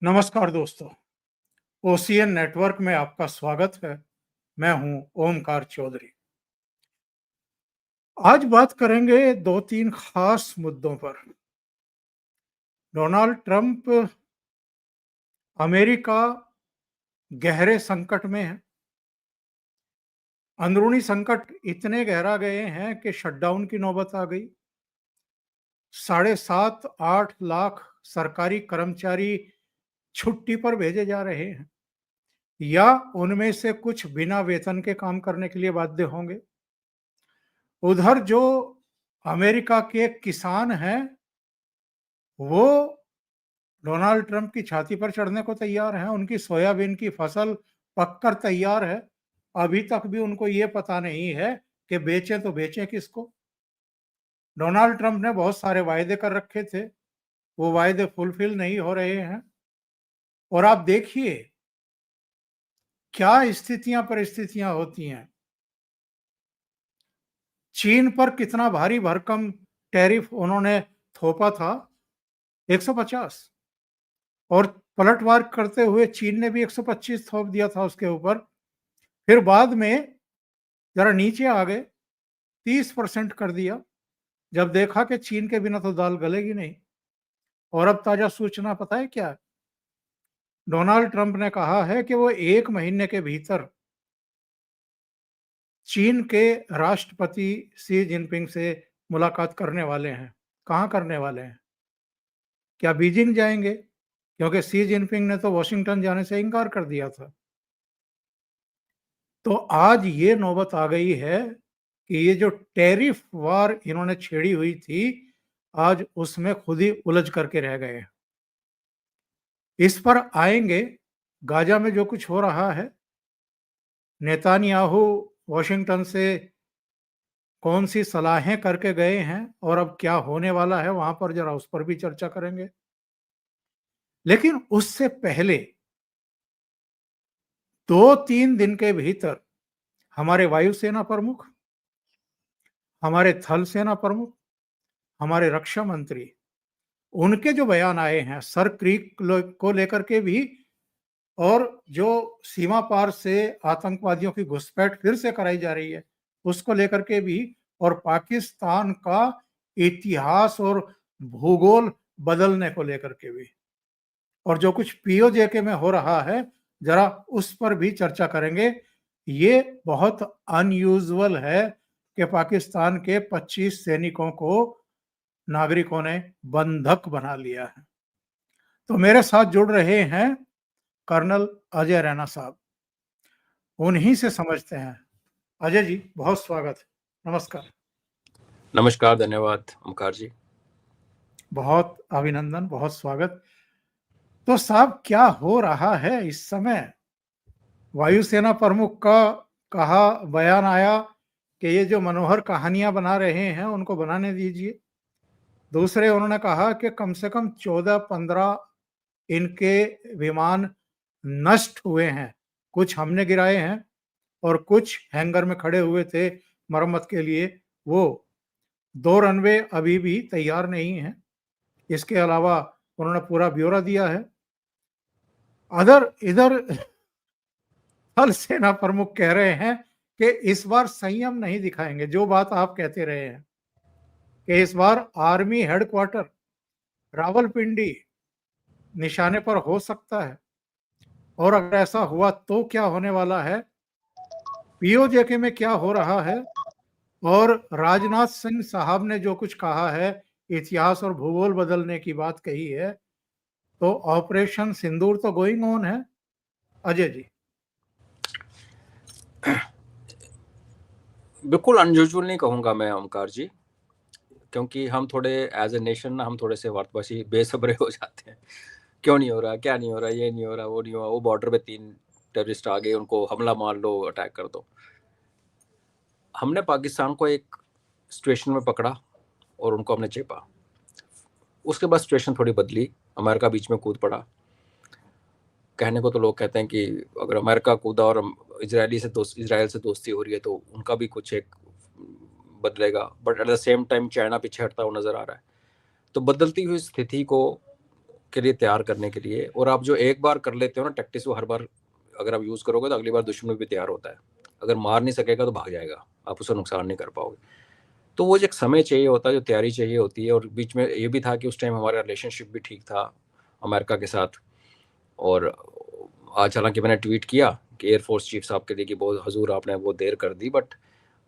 नमस्कार दोस्तों, OCN network में आपका स्वागत है। मैं हूं ओमकार चौधरी। आज बात करेंगे 2-3 खास मुद्दों पर। डोनाल्ड ट्रंप अमेरिका गहरे संकट में है। अंदरूनी संकट इतने गहरा गए हैं कि शटडाउन की नौबत आ गई। 7.5-8 लाख सरकारी कर्मचारी छुट्टी पर भेजे जा रहे हैं या उनमें से कुछ बिना वेतन के काम करने के लिए बाध्य होंगे। उधर जो अमेरिका के किसान हैं, वो डोनाल्ड ट्रंप की छाती पर चढ़ने को तैयार हैं। उनकी सोयाबीन की फसल पककर तैयार है। अभी तक भी उनको ये पता नहीं है कि बेचें तो बेचें किसको। डोनाल्ड ट्रंप ने बहुत सारे वायदे कर रखे थे, वो वायदे फुलफिल नहीं हो रहे हैं। और आप देखिए क्या स्थितियां परिस्थितियां होती हैं। चीन पर कितना भारी भरकम टैरिफ उन्होंने थोपा था, 150, और पलटवार करते हुए चीन ने भी 125 थोप दिया था उसके ऊपर। फिर बाद में जरा नीचे आ गए, 30% कर दिया, जब देखा कि चीन के बिना तो दाल गलेगी नहीं। और अब ताजा सूचना पता है क्या है? डोनाल्ड ट्रंप ने कहा है कि वो 1 महीने के भीतर चीन के राष्ट्रपति शी जिनपिंग से मुलाकात करने वाले हैं। कहाँ करने वाले हैं? क्या बीजिंग जाएंगे? क्योंकि शी जिनपिंग ने तो वॉशिंगटन जाने से इनकार कर दिया था। तो आज ये नौबत आ गई है कि ये जो टैरिफ वार इन्होंने छेड़ी हुई थी, आज उसमें खुद ही उलझ करके रह गए हैं। इस पर आएंगे। गाजा में जो कुछ हो रहा है, नेतान्याहू वॉशिंगटन से कौन सी सलाहें करके गए हैं और अब क्या होने वाला है, वहां पर जरा उस पर भी चर्चा करेंगे। लेकिन उससे पहले 2-3 दिन के भीतर हमारे वायुसेना प्रमुख, हमारे थल सेना प्रमुख, हमारे रक्षा मंत्री, उनके जो बयान आए हैं सर क्रीक को लेकर के भी, और जो सीमा पार से आतंकवादियों की घुसपैठ फिर से कराई जा रही है उसको लेकर के भी, और पाकिस्तान का इतिहास और भूगोल बदलने को लेकर के भी, और जो कुछ पीओजेके में हो रहा है जरा उस पर भी चर्चा करेंगे। ये बहुत अनयूजुअल है कि पाकिस्तान के 25 सैनिकों को नागरिकों ने बंधक बना लिया है। तो मेरे साथ जुड़ रहे हैं कर्नल अजय रैना साहब, उन्हीं से समझते हैं। अजय जी, बहुत स्वागत है। नमस्कार। नमस्कार, धन्यवाद ओमकार जी। बहुत अभिनंदन, बहुत स्वागत। तो साहब, क्या हो रहा है इस समय? वायुसेना प्रमुख का कहा, बयान आया कि ये जो मनोहर कहानियां बना रहे हैं उनको बनाने दीजिए। दूसरे उन्होंने कहा कि कम से कम 14-15 इनके विमान नष्ट हुए हैं, कुछ हमने गिराए हैं और कुछ हैंगर में खड़े हुए थे मरम्मत के लिए। वो 2 रनवे अभी भी तैयार नहीं हैं। इसके अलावा उन्होंने पूरा ब्यौरा दिया है। इधर थल सेना प्रमुख कह रहे हैं कि इस बार संयम नहीं दिखाएंगे, जो बात आप कहते रहे हैं कि इस बार आर्मी हेडक्वार्टर रावलपिंडी निशाने पर हो सकता है, और अगर ऐसा हुआ तो क्या होने वाला है, पीओजेके में क्या हो रहा है, और राजनाथ सिंह साहब ने जो कुछ कहा है, इतिहास और भूगोल बदलने की बात कही है, तो ऑपरेशन सिंदूर तो गोइंग ऑन है। अजय जी। बिल्कुल अनयूजुअल नहीं कहूंगा मैं ओमकार जी, क्योंकि हम थोड़े एज ए नेशन ना, हम थोड़े से भारतवासी बेसब्रे हो जाते हैं। क्यों नहीं हो रहा, क्या नहीं हो रहा, ये नहीं हो रहा, वो नहीं हो रहा, वो बॉर्डर पे 3 टेररिस्ट आ गए, उनको हमला मार लो, अटैक कर दो। हमने पाकिस्तान को एक सिचुएशन में पकड़ा और उनको हमने चेपा। उसके बाद सिचुएशन थोड़ी बदली, अमेरिका बीच में कूद पड़ा। कहने को तो लोग कहते हैं कि अगर अमेरिका कूदा और इजराइल से दोस्ती हो रही है तो उनका भी कुछ एक बदलेगा, but at the same time China पीछे हटता हुआ नजर आ रहा है। तो बदलती हुई स्थिति को के लिए तैयार करने के लिए, और आप जो एक बार कर लेते हो ना टैक्टिस, वो हर बार अगर आप यूज़ करोगे तो अगली बार दुश्मन भी तैयार होता है। अगर मार नहीं सकेगा तो भाग जाएगा, आप उसे नुकसान नहीं कर पाओगे। तो वो जो एक समय चाहिए होता है, जो तैयारी चाहिए होती है। और बीच में ये भी था कि उस टाइम हमारा रिलेशनशिप भी ठीक था अमेरिका के साथ। और आज हालांकि मैंने ट्वीट किया कि एयरफोर्स चीफ साहब के लिए कि बहुत हजूर आपने वो देर कर दी, बट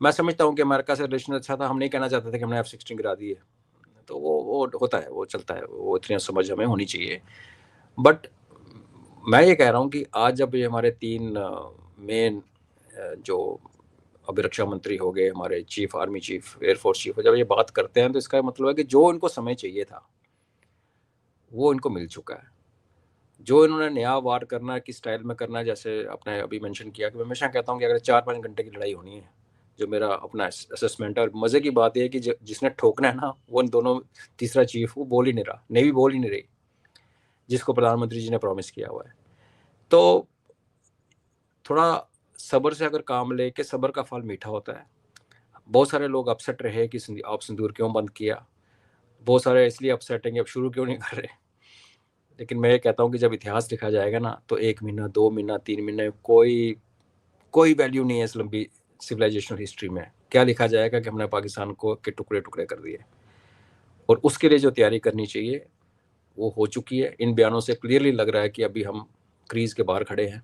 मैं समझता हूँ कि अमेरिका से रिलेशन अच्छा था। हम नहीं कहना चाहते थे कि हमने F-16 गिरा दी है, तो वो होता है, वो चलता है, वो इतनी समझ हमें होनी चाहिए। बट मैं ये कह रहा हूँ कि आज जब ये हमारे 3 मेन जो अभी रक्षा मंत्री हो गए, हमारे chief, army chief, air force chief, जब ये बात करते हैं तो इसका मतलब है कि जो इनको समय चाहिए था वो इनको मिल चुका है। जो इन्होंने नया वार करना है, किस स्टाइल में करना है, जैसे आपने अभी मेंशन किया कि मैं हमेशा कहता हूँ कि अगर 4-5 घंटे की लड़ाई होनी है, जो मेरा अपना असेसमेंट है। और मज़े की बात यह है कि जिसने ठोकना है ना, वो इन दोनों, तीसरा चीफ वो बोल ही नहीं रहा, नेवी बोल ही नहीं रही, जिसको प्रधानमंत्री जी ने प्रॉमिस किया हुआ है। तो थोड़ा सब्र से अगर काम ले के, सब्र का फल मीठा होता है। बहुत सारे लोग अपसेट रहे कि आप सिंदूर क्यों बंद किया, बहुत सारे इसलिए अपसेट हैं कि अब शुरू क्यों नहीं कर रहे। लेकिन मैं ये कहता हूँ कि जब इतिहास लिखा जाएगा ना, तो 1 महीना, 2 महीना, 3 महीने कोई वैल्यू नहीं है इस लंबी सिविलाइजेशनल हिस्ट्री में। क्या लिखा जाएगा कि हमने पाकिस्तान को के टुकड़े टुकड़े कर दिए। और उसके लिए जो तैयारी करनी चाहिए वो हो चुकी है। इन बयानों से क्लियरली लग रहा है कि अभी हम क्रीज के बाहर खड़े हैं।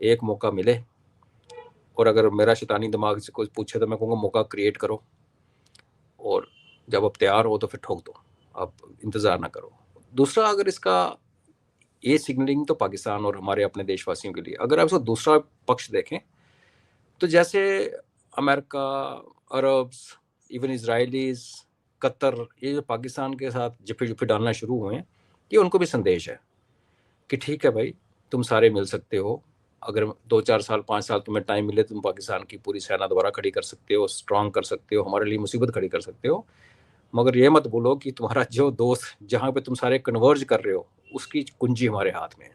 एक मौका मिले, और अगर मेरा शैतानी दिमाग से कोई पूछे तो मैं कहूँगा मौका क्रिएट करो, और जब आप तैयार हो तो फिर ठोक दो, आप इंतज़ार ना करो। दूसरा, अगर इसका ये सिग्नलिंग तो पाकिस्तान और हमारे अपने देशवासियों के लिए, अगर आप इसका दूसरा पक्ष देखें तो जैसे America, Arabs, even Israelites, Qatar, ये जो पाकिस्तान के साथ जिफे जिफे डालना शुरू हुए हैं, ये उनको भी संदेश है कि ठीक है भाई, तुम सारे मिल सकते हो। अगर 2-4 साल, 5 साल तुम्हें टाइम मिले, तुम पाकिस्तान की पूरी सेना दोबारा खड़ी कर सकते हो, स्ट्रांग कर सकते हो, हमारे लिए मुसीबत खड़ी कर सकते हो। मगर ये मत भूलो कि तुम्हारा जो दोस्त जहाँ पे तुम सारे कन्वर्ज कर रहे हो, उसकी कुंजी हमारे हाथ में है।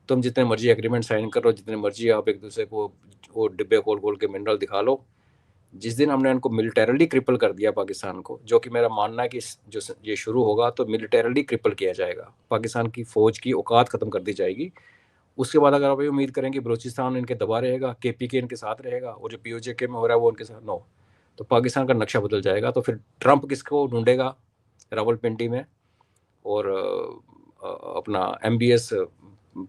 तुम जितने मर्जी एग्रीमेंट साइन करो, जितने मर्जी आप एक दूसरे को वो डिब्बे खोल खोल के मिनरल दिखा लो, जिस दिन हमने इनको मिलिटरली क्रिपल कर दिया पाकिस्तान को, जो कि मेरा मानना है कि जो ये शुरू होगा तो मिलिटरली क्रिपल किया जाएगा, पाकिस्तान की फौज की औकात खत्म कर दी जाएगी। उसके बाद अगर आप ये उम्मीद करें कि बलूचिस्तान इनके दबा रहेगा, KPK इनके साथ रहेगा, और जो POJK में हो रहा है वो उनके साथ, नो, तो पाकिस्तान का नक्शा बदल जाएगा। तो फिर ट्रंप किसको ढूंढेगा रावलपिंडी में, और अपना MBS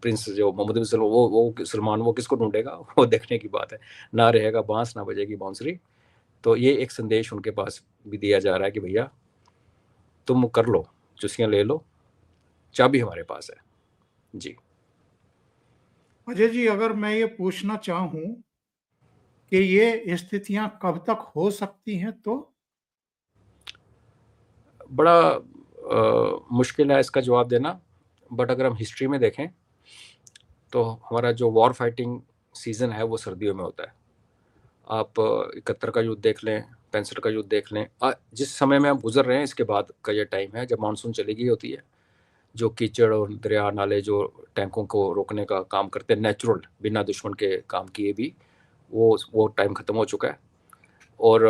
प्रिंस जो मोहम्मद बिन सलमान, वो सलमान, वो किसको ढूंढेगा, वो देखने की बात है। ना रहेगा बांस, ना बजेगी बांसुरी। तो ये एक संदेश उनके पास भी दिया जा रहा है कि भैया तुम कर लो, चुस्कियां ले लो, चाबी हमारे पास है। जी अजय जी, अगर मैं ये पूछना चाहूं कि ये स्थितियां कब तक हो सकती हैं, तो बड़ा मुश्किल है इसका जवाब देना। बट अगर हम हिस्ट्री में देखें तो हमारा जो वॉर फाइटिंग सीज़न है वो सर्दियों में होता है। आप 71 का युद्ध देख लें, 65 का युद्ध देख लें, जिस समय में हम गुजर रहे हैं इसके बाद का ये टाइम है जब मानसून चली गई होती है। जो कीचड़ और दरिया नाले जो टैंकों को रोकने का काम करते हैं, नेचुरल, बिना दुश्मन के काम किए भी, वो टाइम ख़त्म हो चुका है। और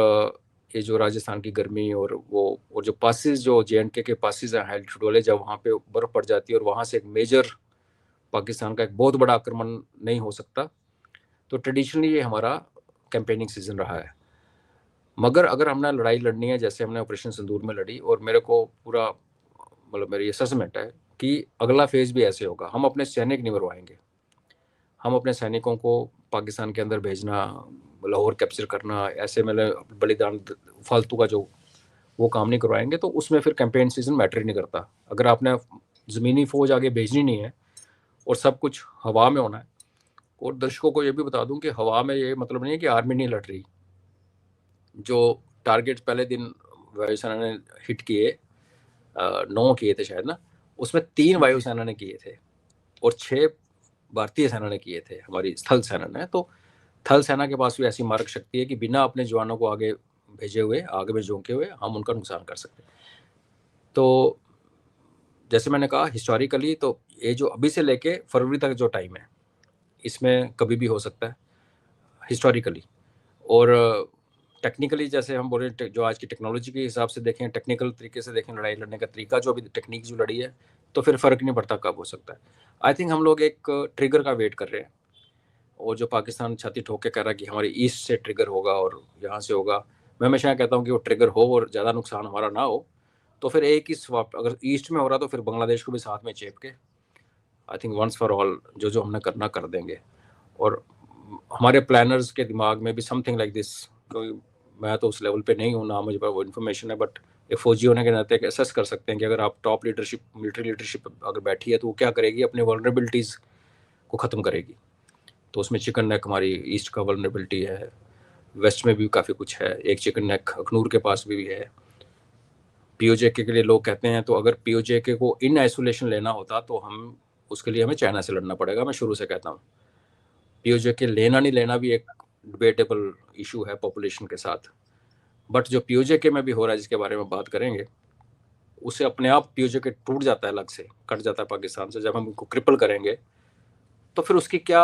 ये जो राजस्थान की गर्मी और जो पासिस, जो JNK के पासिस हैं एल्टीट्यूड वाले, जब वहाँ पे बर्फ़ पड़ जाती है और वहाँ से एक मेजर पाकिस्तान का एक बहुत बड़ा आक्रमण नहीं हो सकता, तो ट्रेडिशनली ये हमारा कैंपेनिंग सीज़न रहा है। मगर अगर हमने लड़ाई लड़नी है जैसे हमने ऑपरेशन सिंदूर में लड़ी, और मेरे को पूरा, मतलब मेरी असेसमेंट है कि अगला फेज़ भी ऐसे होगा। हम अपने सैनिक नहीं मरवाएंगे, हम अपने सैनिकों को पाकिस्तान के अंदर भेजना, लाहौर कैप्चर करना, ऐसे मतलब बलिदान फालतू का जो वो काम नहीं करवाएंगे। तो उसमें फिर कैंपेन सीजन मैटर ही नहीं करता। अगर आपने ज़मीनी फ़ौज आगे भेजनी नहीं है और सब कुछ हवा में होना है, और दर्शकों को ये भी बता दूं कि हवा में ये मतलब नहीं है कि आर्मी नहीं लड़ रही। जो टारगेट पहले दिन वायुसेना ने हिट किए, 9 किए थे शायद ना, उसमें 3 वायुसेना ने किए थे और 6 भारतीय सेना ने किए थे, हमारी स्थल सेना ने। तो थल सेना के पास भी ऐसी मारक शक्ति है कि बिना अपने जवानों को आगे भेजे हुए, आगे में झोंके हुए, हम उनका नुकसान कर सकते हैं। तो जैसे मैंने कहा हिस्टोरिकली, तो ये जो अभी से लेके फरवरी तक जो टाइम है, इसमें कभी भी हो सकता है हिस्टोरिकली। और टेक्निकली जैसे हम बोले, जो आज की टेक्नोलॉजी के हिसाब से देखें, टेक्निकल तरीके से देखें, लड़ाई लड़ने का तरीका, जो अभी टेक्निक जो लड़ी है, तो फिर फ़र्क नहीं पड़ता कब हो सकता है। आई थिंक हम लोग एक ट्रिगर का वेट कर रहे हैं, और जो पाकिस्तान छाती ठोक के कह रहा है कि हमारे ईस्ट से ट्रिगर होगा और यहाँ से होगा, मैं हमेशा कहता हूँ कि वो ट्रिगर हो और ज़्यादा नुकसान हमारा ना हो, तो फिर एक ही स्वाप, अगर ईस्ट में हो रहा तो फिर बांग्लादेश को भी साथ में चेप के I think once for all जो जो हमने करना कर देंगे। और हमारे प्लानर्स के दिमाग में भी समथिंग लाइक दिस, कोई मैं तो उस लेवल पे नहीं हूँ ना, मुझे पर वो इन्फॉर्मेशन है, बट ये फौजी होने के नाते असेस कर सकते हैं कि अगर आप टॉप लीडरशिप, मिलिट्री लीडरशिप अगर बैठी है तो वो क्या करेगी, अपनी वल्नरेबिलिटीज़ को ख़त्म करेगी। तो उसमें चिकन नेक हमारी ईस्ट का वल्नरेबिलिटी है, वेस्ट में भी काफ़ी कुछ है, एक चिकन नेक अखनूर के पास भी है। पीओजेके के लिए लोग कहते हैं तो अगर पीओजेके को इन आइसोलेशन लेना होता तो हम उसके लिए हमें चाइना से लड़ना पड़ेगा। मैं शुरू से कहता हूँ पीओजेके लेना नहीं लेना भी एक डिबेटेबल इशू है पॉपुलेशन के साथ, बट जो पीओजेके में भी हो रहा है जिसके बारे में बात करेंगे, उसे अपने आप पीओजेके टूट जाता है, अलग से कट जाता है पाकिस्तान से। जब हम उनको क्रिपल करेंगे तो फिर उसकी क्या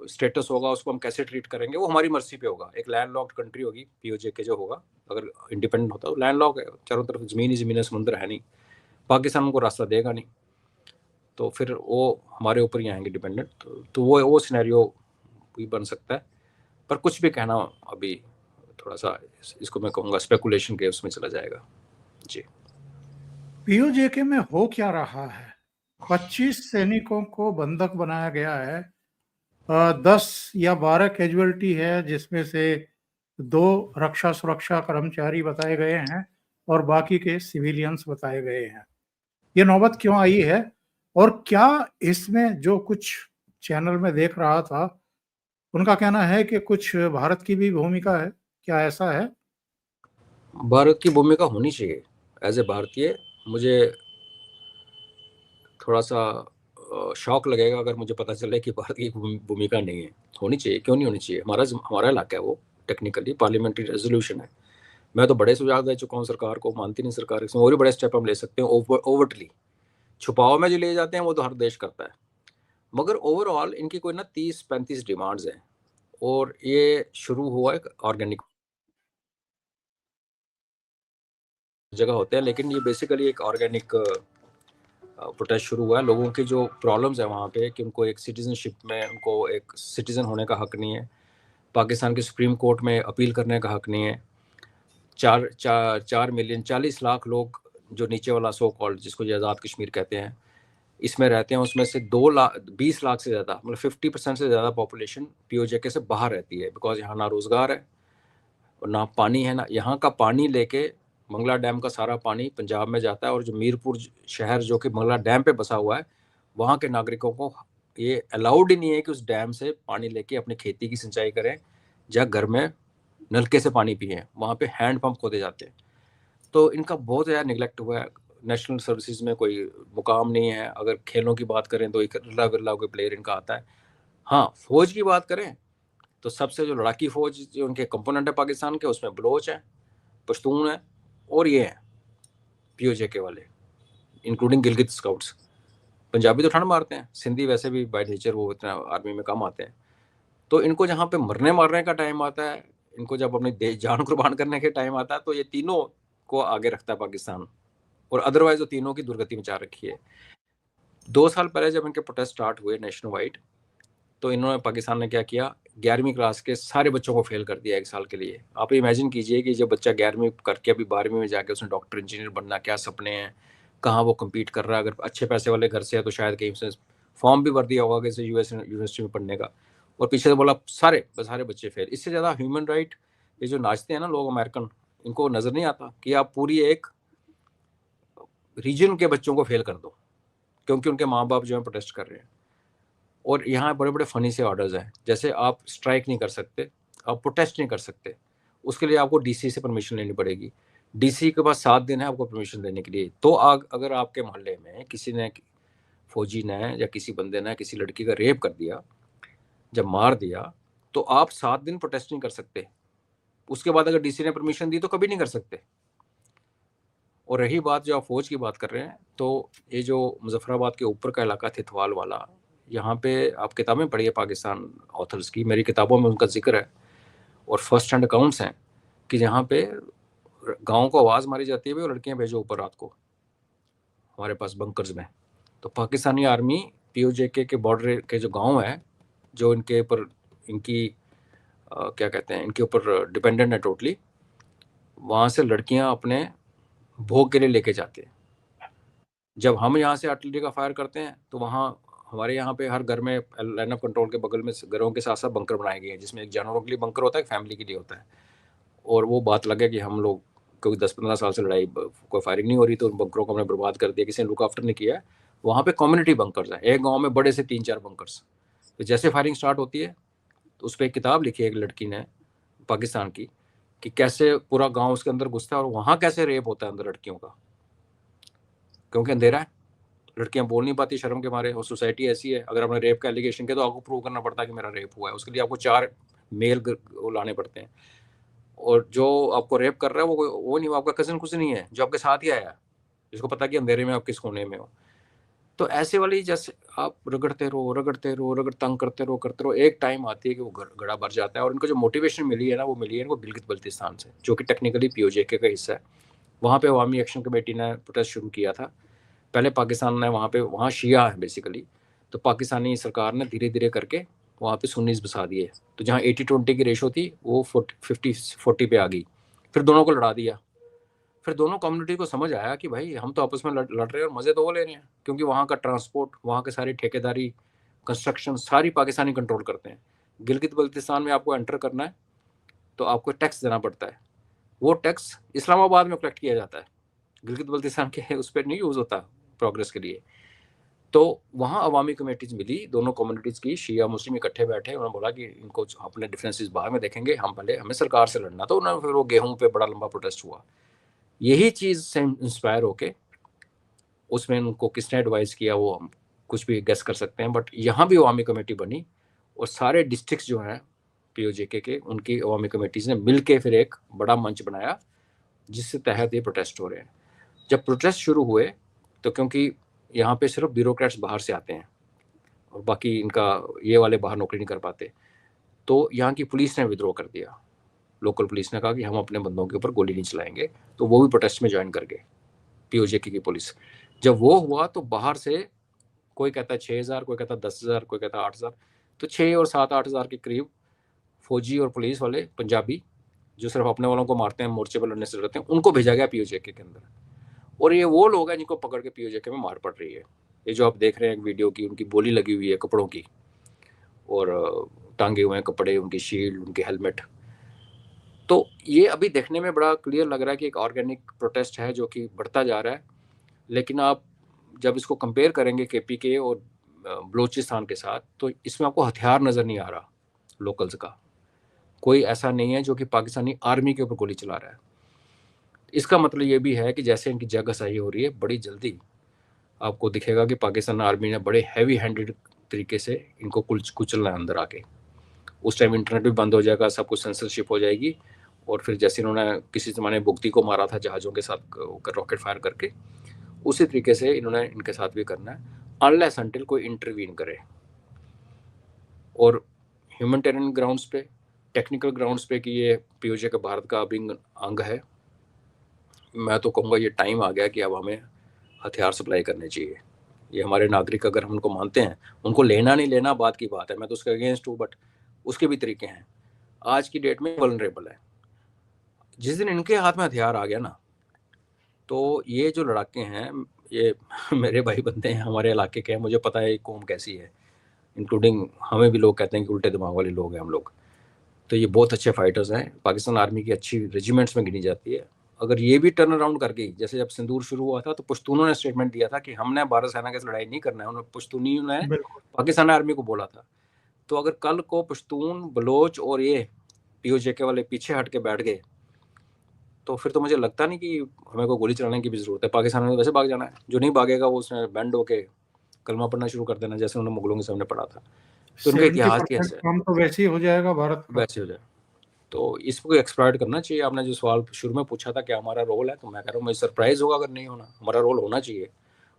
स्टेटस होगा, उसको हम कैसे ट्रीट करेंगे, वो हमारी मर्जी पे होगा। एक लैंड लॉक्ड कंट्री होगी पीओजेके जो होगा, अगर इंडिपेंडेंट होता है, लैंड लॉक है, चारों तरफ ज़मीन ही ज़मीन है, समुद्र है नहीं, पाकिस्तान को रास्ता देगा नहीं, तो फिर वो हमारे ऊपर ही आएंगे डिपेंडेंट। तो वो सिनेरियो भी बन सकता है, पर कुछ भी कहना अभी थोड़ा सा इसको मैं कहूँगा स्पेकुलेशन के उसमें चला जाएगा जी। पीओजेके में हो क्या रहा है? 25 सैनिकों को बंधक बनाया गया है, 10 या 12 कैजुअलिटी है, जिसमें से 2 रक्षा सुरक्षा कर्मचारी बताए गए हैं और बाकी के सिविलियंस बताए गए हैं। ये नौबत क्यों आई है, और क्या इसमें जो कुछ चैनल में देख रहा था उनका कहना है कि कुछ भारत की भी भूमिका है, क्या ऐसा है? भारत की भूमिका होनी चाहिए। एज ए भारतीय मुझे थोड़ा सा शौक लगेगा अगर मुझे पता चले कि भारत की भूमिका नहीं है। होनी चाहिए, क्यों नहीं होनी चाहिए, हमारा इलाका है वो, टेक्निकली पार्लियामेंट्री रेजोल्यूशन है। मैं तो बड़े सुझाव दे चुका हूँ सरकार को, मानती नहीं सरकार, इसमें और भी बड़े स्टेप हम ले सकते हैं। ओवरटली छुपाव में जो ले जाते हैं वो तो हर देश करता है, मगर ओवरऑल इनकी कोई ना 30-35 डिमांड्स हैं, और ये शुरू हुआ एक ऑर्गेनिक जगह होते हैं, लेकिन ये बेसिकली एक ऑर्गेनिक प्रोटेस्ट शुरू हुआ है। लोगों की जो प्रॉब्लम्स है वहाँ पे कि उनको एक सिटीजनशिप में, उनको एक सिटीजन होने का हक नहीं है, पाकिस्तान के सुप्रीम कोर्ट में अपील करने का हक नहीं है। 4 मिलियन 40 लाख लोग जो नीचे वाला सो कॉल्ड जिसको आज़ाद कश्मीर कहते हैं इसमें रहते हैं, उसमें से 20 लाख से ज़्यादा, मतलब 50% से ज़्यादा पॉपुलेशन पीओजेके से बाहर रहती है, बिकॉज यहाँ ना रोज़गार है और ना पानी है। ना यहाँ का पानी लेके मंगला डैम का सारा पानी पंजाब में जाता है, और जो मीरपुर शहर जो कि मंगला डैम पे बसा हुआ है, वहाँ के नागरिकों को ये अलाउड ही नहीं है कि उस डैम से पानी लेके अपनी खेती की सिंचाई करें या घर में नलके से पानी पिए। वहाँ पे हैंड पंप खोदे जाते हैं। तो इनका बहुत ज़्यादा निगलेक्ट हुआ है। नेशनल सर्विसेज में कोई मुकाम नहीं है। अगर खेलों की बात करें तो एक रला बिरला कोई प्लेयर इनका आता है। हाँ, फौज की बात करें तो सबसे जो लड़ाकी फौज जो उनके कंपोनेंट है पाकिस्तान के, उसमें बलोच है, पश्तून है, और ये हैं पीओजेके वाले, इंक्लूडिंग गिलगित स्काउट्स। पंजाबी तो ठंड मारते हैं, सिंधी वैसे भी बाय नेचर वो इतना आर्मी में कम आते हैं। तो इनको जहाँ पे मरने मारने का टाइम आता है, इनको जब अपनी जान कुर्बान करने के टाइम आता है, तो ये तीनों को आगे रखता है पाकिस्तान, और अदरवाइज वो तीनों की दुर्गति मचा रखी है। 2 साल पहले जब इनके प्रोटेस्ट स्टार्ट हुए नेशनल वाइड, तो इन्होंने, पाकिस्तान ने क्या किया, 11वीं क्लास के सारे बच्चों को फेल कर दिया 1 साल के लिए। आप इमेजिन कीजिए कि जब बच्चा 11वीं करके अभी 12वीं में जाके उसने डॉक्टर इंजीनियर बनना, क्या सपने हैं, कहाँ वो कम्पीट कर रहा है। अगर अच्छे पैसे वाले घर से है तो शायद कहीं से फॉर्म भी भर दिया होगा किसी यूएस यूनिवर्सिटी में पढ़ने का, और पीछे से बोला सारे बच्चे फेल। इससे ज़्यादा ह्यूमन राइट, ये जो नाचते हैं ना लोग अमेरिकन, इनको नज़र नहीं आता कि आप पूरी एक रीजन के बच्चों को फेल कर दो क्योंकि उनके माँ बाप जो है प्रोटेस्ट कर रहे हैं। और यहाँ बड़े बड़े फनी से ऑर्डर्स हैं, जैसे आप स्ट्राइक नहीं कर सकते, आप प्रोटेस्ट नहीं कर सकते, उसके लिए आपको डीसी से परमिशन लेनी पड़ेगी। डीसी के पास 7 दिन है आपको परमिशन देने के लिए। तो अगर आपके मोहल्ले में किसी ने, फौजी ने या किसी बंदे ने किसी लड़की का रेप कर दिया, जब मार दिया, तो आप 7 दिन प्रोटेस्ट नहीं कर सकते। उसके बाद अगर डीसी ने परमिशन दी तो कभी नहीं कर सकते। और रही बात जो आप फौज की बात कर रहे हैं, तो ये जो मुजफ्फराबाद के ऊपर का इलाका थितवाल वाला, यहाँ पे आप किताबें पढ़िए पाकिस्तान ऑथर्स की, मेरी किताबों में उनका जिक्र है और फर्स्ट हैंड अकाउंट्स हैं कि यहाँ पे गाँव को आवाज़ मारी जाती है और लड़कियाँ भेजो ऊपर रात को, हमारे पास बंकर्स में। तो पाकिस्तानी आर्मी पीओजेके के बॉर्डर के जो गांव है, जो इनके ऊपर इनकी क्या कहते हैं, इनके ऊपर डिपेंडेंट है टोटली, वहाँ से लड़कियाँ अपने भोग के लिए लेके जाते हैं। जब हम यहाँ से आर्टिलरी का फायर करते हैं तो वहाँ हमारे यहाँ पे हर घर में लाइन ऑफ कंट्रोल के बगल में घरों के साथ साथ बंकर बनाए गए हैं, जिसमें एक जानवरों के लिए बंकर होता है, एक फैमिली के लिए होता है। और वो बात लगे कि हम लोग क्योंकि 10-15 साल से लड़ाई कोई फायरिंग नहीं हो रही, तो उन बंकरों को हमने बर्बाद कर दिया, किसी ने लुक आफ्टर नहीं किया है। वहाँ पे कम्युनिटी बंकर्स हैं, एक गांव में बड़े से 3-4 बंकर्स। तो जैसे फायरिंग स्टार्ट होती है तो उस पर एक किताब लिखी है एक लड़की ने पाकिस्तान की, कि कैसे पूरा गांव उसके अंदर घुसता है और वहाँ कैसे रेप होता है अंदर लड़कियों का, क्योंकि अंधेरा है, लड़कियां बोल नहीं पाती शर्म के मारे, और सोसाइटी ऐसी है, अगर आपने रेप का एलिगेशन किया तो आपको प्रूव करना पड़ता है कि मेरा रेप हुआ है, उसके लिए आपको 4 मेल लाने पड़ते हैं। और जो आपको रेप कर रहा है वो नहीं, वो आपका कजन कुछ नहीं है, जो आपके साथ ही आया, जिसको पता कि अंधेरे में आप किस कोने में हो। तो ऐसे वाली जैसे आप रगड़ते रहो, तंग करते रहो, एक टाइम आती है कि वो गड़ा भर जाता है। और इनको जो मोटिवेशन मिली है ना, वो मिली है इनको गिलगित बल्तिस्तान से, जो कि टेक्निकली पीओजेके का हिस्सा है। वहाँ पे अवामी एक्शन कमेटी ने प्रोटेस्ट शुरू किया था। पहले पाकिस्तान ने वहाँ शिया है बेसिकली, तो पाकिस्तानी सरकार ने धीरे धीरे करके वहाँ पे सुन्नीस बसा दिए। तो जहाँ 80-20 की रेशो थी वो 50-40 पे आ गई। फिर दोनों को लड़ा दिया। फिर दोनों कम्युनिटी को समझ आया कि भाई हम तो आपस में लड़ रहे हैं और मज़े तो वो ले रहे हैं, क्योंकि वहाँ का ट्रांसपोर्ट, वहाँ के सारी ठेकेदारी, कंस्ट्रक्शन सारी पाकिस्तानी कंट्रोल करते हैं। गिलगित बल्तिस्तान में आपको एंटर करना है तो आपको टैक्स देना पड़ता है। वो टैक्स इस्लामाबाद में कलेक्ट किया जाता है, गिलगित बल्तिस्तान के उस पर नहीं यूज़ होता प्रोग्रेस के लिए। तो वहाँ अवामी कमेटीज मिली दोनों कम्युनिटीज़ की, शिया मुस्लिम इकट्ठे बैठे, उन्होंने बोला कि इनको अपने डिफरेंसेस बाद में देखेंगे, हम पहले हमें सरकार से लड़ना। तो उन्होंने फिर वो गेहूं पे बड़ा लंबा प्रोटेस्ट हुआ। यही चीज़ से इंस्पायर होके उसमें उनको किसने एडवाइस किया वो हम कुछ भी गेस कर सकते हैं, बट यहाँ भी अवामी कमेटी बनी और सारे डिस्ट्रिक्ट्स जो हैं पीओजेके के, उनकी अवामी कमेटीज ने मिल के फिर एक बड़ा मंच बनाया जिससे तहत ये प्रोटेस्ट हो रहे हैं। जब प्रोटेस्ट शुरू हुए तो क्योंकि यहाँ पे सिर्फ ब्यूरोक्रेट्स बाहर से आते हैं और बाकी इनका ये वाले बाहर नौकरी नहीं कर पाते, तो यहाँ की पुलिस ने विद्रोह कर दिया। लोकल पुलिस ने कहा कि हम अपने बंदों के ऊपर गोली नहीं चलाएंगे, तो वो भी प्रोटेस्ट में ज्वाइन कर गए पीओजेके की पुलिस। जब वो हुआ तो बाहर से कोई कहता है 6,000, कोई कहता है 10,000, कोई कहता है 8,000, तो 6 और 7-8 हज़ार के करीब फौजी और पुलिस वाले पंजाबी जो सिर्फ अपने वालों को मारते हैं, मोर्चे पर लड़ने से डरते हैं, उनको भेजा गया पीओजेके के अंदर। और ये वो लोग हैं जिनको पकड़ के पीओजेके में मार पड़ रही है। ये जो आप देख रहे हैं एक वीडियो की, उनकी बोली लगी हुई है कपड़ों की, और टांगे हुए हैं कपड़े, उनकी शील्ड, उनके हेलमेट। तो ये अभी देखने में बड़ा क्लियर लग रहा है कि एक ऑर्गेनिक प्रोटेस्ट है जो कि बढ़ता जा रहा है। लेकिन आप जब इसको कंपेयर करेंगे केपी के और बलूचिस्तान के साथ, तो इसमें आपको हथियार नज़र नहीं आ रहा लोकल्स का। कोई ऐसा नहीं है जो कि पाकिस्तानी आर्मी के ऊपर गोली चला रहा है। इसका मतलब ये भी है कि जैसे इनकी जगहसाही हो रही है, बड़ी जल्दी आपको दिखेगा कि पाकिस्तान आर्मी ने बड़े हैवी हैंडेड तरीके से इनको कुचलना है अंदर आके। उस टाइम इंटरनेट भी बंद हो जाएगा, सब कुछ सेंसरशिप हो जाएगी, और फिर जैसे इन्होंने किसी ज़माने बुगती को मारा था जहाज़ों के साथ रॉकेट फायर करके, उसी तरीके से इन्होंने इनके साथ भी करना है, अनलेस अनटिल कोई इंटरवीन करे। और ह्यूमैनिटेरियन ग्राउंड्स पे, टेक्निकल ग्राउंड्स पे कि ये पीओजेके भारत का अभिन्न अंग है, मैं तो कहूँगा ये टाइम आ गया कि अब हमें हथियार सप्लाई करने चाहिए। ये हमारे नागरिक अगर हम उनको मानते हैं, उनको लेना नहीं लेना बात की बात है, मैं तो उसके अगेंस्ट हूँ, बट उसके भी तरीके हैं। आज की डेट में वल्नरेबल है। जिस दिन इनके हाथ में हथियार आ गया ना, तो ये जो लड़ाके हैं, ये मेरे भाई बनते हैं, हमारे इलाके के हैं, मुझे पता है ये कौम कैसी है, इंक्लूडिंग हमें भी लोग कहते हैं कि उल्टे दिमाग वाले लोग हैं हम लोग। तो ये बहुत अच्छे फाइटर्स हैं, पाकिस्तान आर्मी की अच्छी रेजिमेंट्स में गिनी जाती है। अगर ये भी टर्न अराउंड कर गई, जैसे जब सिंदूर शुरू हुआ था तो पश्तूनों ने स्टेटमेंट दिया था कि हमने भारत सेना के साथ लड़ाई नहीं करना है, उन्होंने पश्तूनियों ने पाकिस्तान आर्मी को बोला था। तो अगर कल को पश्तून, बलोच और ये पीओजेके वाले पीछे हट के बैठ गए, तो फिर तो मुझे लगता नहीं कि हमें को गोली चलाने की भी जरूरत है। पाकिस्तान में वैसे भाग जाना है, जो नहीं भागेगा वो उसने बैंड होके कलमा पढ़ना शुरू कर देना, जैसे उन्होंने मुगलों के सामने पढ़ा था। तो उनका इतिहास ही ऐसा है, काम तो वैसे ही हो जाएगा भारत का। वैसे हो जाए। तो इसको एक्सप्लॉइट करना चाहिए। आपने जो सवाल शुरू में पूछा था कि हमारा रोल है, तो मैं कह रहा हूँ मैं सरप्राइज होगा अगर नहीं होना। हमारा रोल होना चाहिए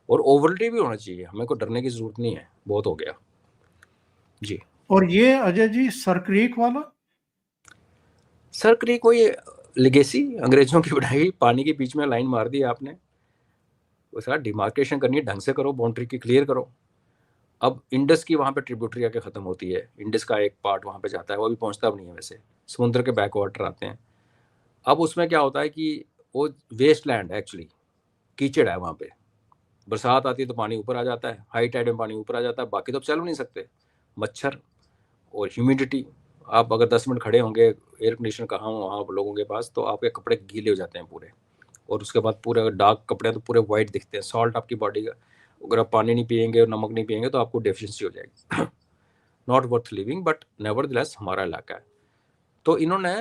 और ओवरली भी होना चाहिए, हमें को डरने की जरूरत नहीं है, बहुत हो गया जी। और ये अजय जी सर क्रीक वाला, सर क्रीक को ये लेगेसी अंग्रेजों की बढ़ाई, पानी के बीच में लाइन मार दी आपने, वो सारा डिमार्केशन करनी है, ढंग से करो, बाउंड्री की क्लियर करो। अब इंडस की वहाँ पे ट्रिब्यूटरी आके ख़त्म होती है, इंडस का एक पार्ट वहाँ पे जाता है, वो अभी पहुँचता भी नहीं है वैसे, समुद्र के बैक वाटर आते हैं। अब उसमें क्या होता है कि वो वेस्ट लैंड है एक्चुअली, कीचड़ है वहाँ पे, बरसात आती है तो पानी ऊपर आ जाता है, हाई टाइड में पानी ऊपर आ जाता है, बाकी तो आप चल नहीं सकते। मच्छर और ह्यूमिडिटी, आप अगर 10 मिनट खड़े होंगे, एयर कंडीशनर कहाँ हो वहाँ लोगों के पास, तो आपके कपड़े गीले हो जाते हैं पूरे, और उसके बाद पूरे डार्क कपड़े तो पूरे वाइट दिखते हैं। सॉल्ट आपकी बॉडी का, अगर आप पानी नहीं पियेंगे और नमक नहीं पियेंगे तो आपको डेफिशिएंसी हो जाएगी। Not worth living, but nevertheless हमारा इलाका है। तो इन्होंने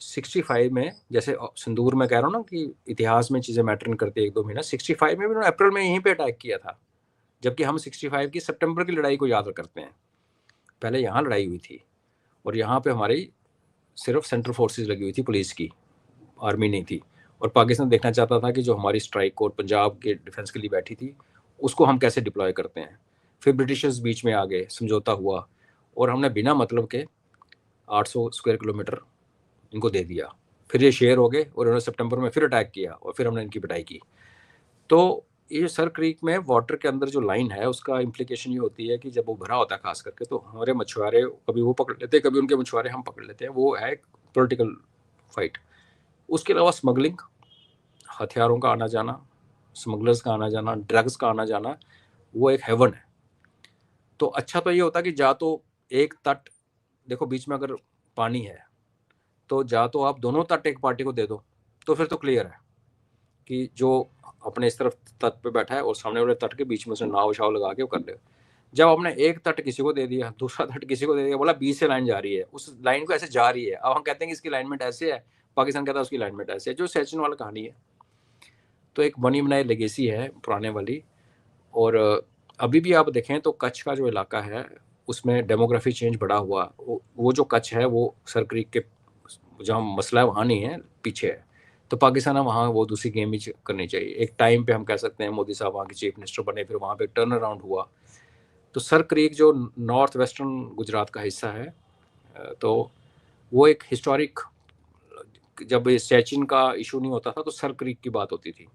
65 में, जैसे सिंदूर में कह रहा हूँ ना कि इतिहास में चीज़ें मैटर नहीं करती 1-2 महीना, 65 में भी उन्होंने अप्रैल में यहीं पे अटैक किया था, जबकि हम 65 की सितंबर की लड़ाई को याद करते हैं। पहले यहाँ लड़ाई हुई थी, और यहाँ पे हमारी सिर्फ सेंट्रल फोर्सेस लगी हुई थी, पुलिस की, आर्मी नहीं थी। और पाकिस्तान देखना चाहता था कि जो हमारी स्ट्राइक कोर पंजाब के डिफेंस के लिए बैठी थी, उसको हम कैसे डिप्लॉय करते हैं। फिर ब्रिटिशर्स बीच में आ गए, समझौता हुआ, और हमने बिना मतलब के 800 स्क्वायर किलोमीटर इनको दे दिया। फिर ये शेयर हो गए, और उन्होंने सितंबर में फिर अटैक किया, और फिर हमने इनकी पिटाई की। तो ये सर क्रीक में वाटर के अंदर जो लाइन है, उसका इम्प्लीकेशन ये होती है कि जब वो भरा होता है खास करके, तो हमारे मछुआरे कभी वो पकड़ लेते हैं, कभी उनके मछुआरे हम पकड़ लेते हैं। वो है एक पॉलिटिकल फाइट। उसके अलावा स्मगलिंग, हथियारों का आना जाना, स्मगलर्स का आना जाना, ड्रग्स का आना जाना, वो एक हेवन है। तो अच्छा तो ये होता कि जा तो एक तट, देखो बीच में अगर पानी है तो जा तो आप दोनों तट एक पार्टी को दे दो, तो फिर तो क्लियर है कि जो अपने इस तरफ तट पे बैठा है और सामने वाले तट के बीच में से नाव शाव लगा के वो कर ले। जब आपने एक तट किसी को दे दिया, दूसरा तट किसी को दे दिया, बोला बीच से लाइन जा रही है, उस लाइन को ऐसे जा रही है, अब हम कहते हैं कि इसकी अलाइनमेंट ऐसे है, पाकिस्तान कहता है उसकी अलाइनमेंट ऐसे है, जो सैचिन वाला कहानी है। तो एक बनी बनाई लेगेसी है पुराने वाली। और अभी भी आप देखें तो कच्छ का जो इलाका है, उसमें डेमोग्राफी चेंज बड़ा हुआ। वो जो कच्छ है वो सर क्रीक के जहाँ मसला है वहाँ नहीं है, पीछे है। तो पाकिस्तान है वहाँ, वो दूसरी गेम ही करनी चाहिए। एक टाइम पे हम कह सकते हैं मोदी साहब वहाँ के चीफ मिनिस्टर बने, फिर वहाँ पे टर्न अराउंड हुआ। तो सर क्रीक जो नॉर्थ वेस्टर्न गुजरात का हिस्सा है, तो वो एक हिस्टोरिक, जब सैचिन का इशू नहीं होता था तो सर क्रीक की बात होती थी।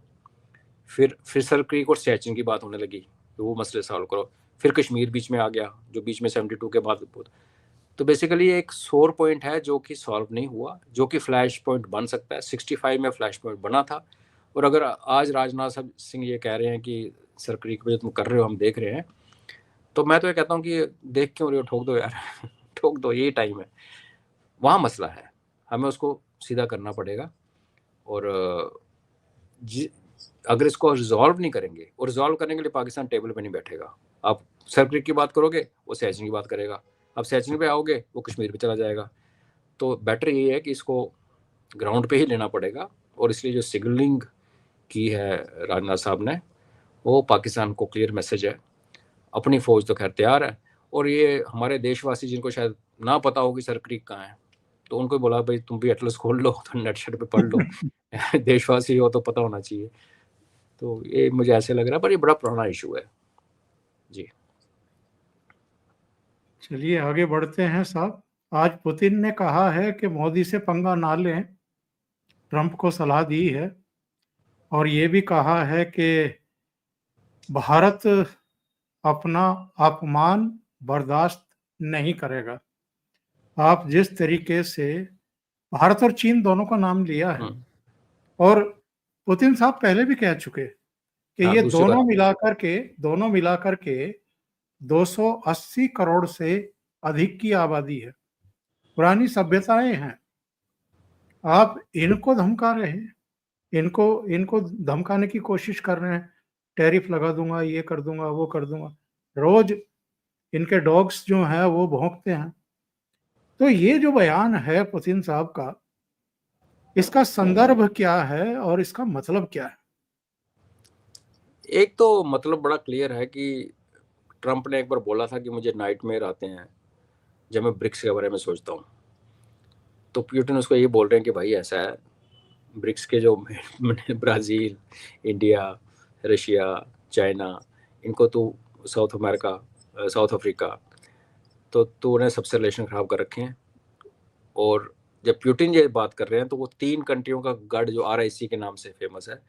फिर सर क्रीक और सैचिन की बात होने लगी, तो वो मसले सॉल्व करो। फिर कश्मीर बीच में आ गया, जो बीच में 72 के बाद। तो बेसिकली एक सोर पॉइंट है जो कि सॉल्व नहीं हुआ, जो कि फ्लैश पॉइंट बन सकता है। 65 में फ्लैश पॉइंट बना था। और अगर आज राजनाथ सिंह ये कह रहे हैं कि सर क्रीक पे तुम कर रहे हो, हम देख रहे हैं, तो मैं तो ये कहता हूँ कि देख क्यों रहे हो, ठोक दो यार। ठोक दो, यही टाइम है। वहाँ मसला है, हमें उसको सीधा करना पड़ेगा। और अगर इसको रिजॉल्व नहीं करेंगे, और रिजॉल्व करने के लिए पाकिस्तान टेबल पे नहीं बैठेगा। आप सर क्रीक की बात करोगे, वो सैचिन की बात करेगा। अब सैचिन पे आओगे, वो कश्मीर पे चला जाएगा। तो बेटर ये है कि इसको ग्राउंड पे ही लेना पड़ेगा। और इसलिए जो सिग्नलिंग की है राजनाथ साहब ने, वो पाकिस्तान को क्लियर मैसेज है। अपनी फौज तो खैर तैयार है, और ये हमारे देशवासी जिनको शायद ना पता हो कि सर क्रीक कहाँ है, तो उनको बोला भाई तुम भी एटलस खोल लो, तो नेट शेट पे पढ़ लो। देशवासी हो तो पता होना चाहिए। तो ये मुझे ऐसे लग रहा है, पर ये बड़ा पुराना इशू है जी। चलिए आगे बढ़ते हैं साहब। आज पुतिन ने कहा है कि मोदी से पंगा ना लें, ट्रंप को सलाह दी है, और ये भी कहा है कि भारत अपना अपमान बर्दाश्त नहीं करेगा। आप जिस तरीके से भारत और चीन दोनों का नाम लिया है, और पुतिन साहब पहले भी कह चुके कि हाँ, ये दूसरी बात, दोनों मिलाकर के 280 करोड़ से अधिक की आबादी है, पुरानी सभ्यताएं हैं। आप इनको धमका रहे हैं, इनको इनको धमकाने की कोशिश कर रहे हैं, टैरिफ लगा दूंगा, ये कर दूंगा, वो कर दूंगा। रोज इनके डॉग्स जो हैं वो भौंकते हैं। तो ये जो बयान है पुतिन साहब का, इसका संदर्भ क्या है और इसका मतलब क्या है? एक तो मतलब बड़ा क्लियर है कि ट्रंप ने एक बार बोला था कि मुझे नाइटमेयर आते हैं जब मैं ब्रिक्स के बारे में सोचता हूँ। तो पुतिन उसको ये बोल रहे हैं कि भाई ऐसा है, ब्रिक्स के जो ब्राज़ील, इंडिया, रशिया, चाइना, इनको तो साउथ अमेरिका, साउथ अफ्रीका, तो उन्हें सबसे रिलेशन ख़राब कर रखे हैं। और जब पुतिन ये बात कर रहे हैं तो वो 3 कंट्रियों का गढ़ जो RIC के नाम से फेमस है,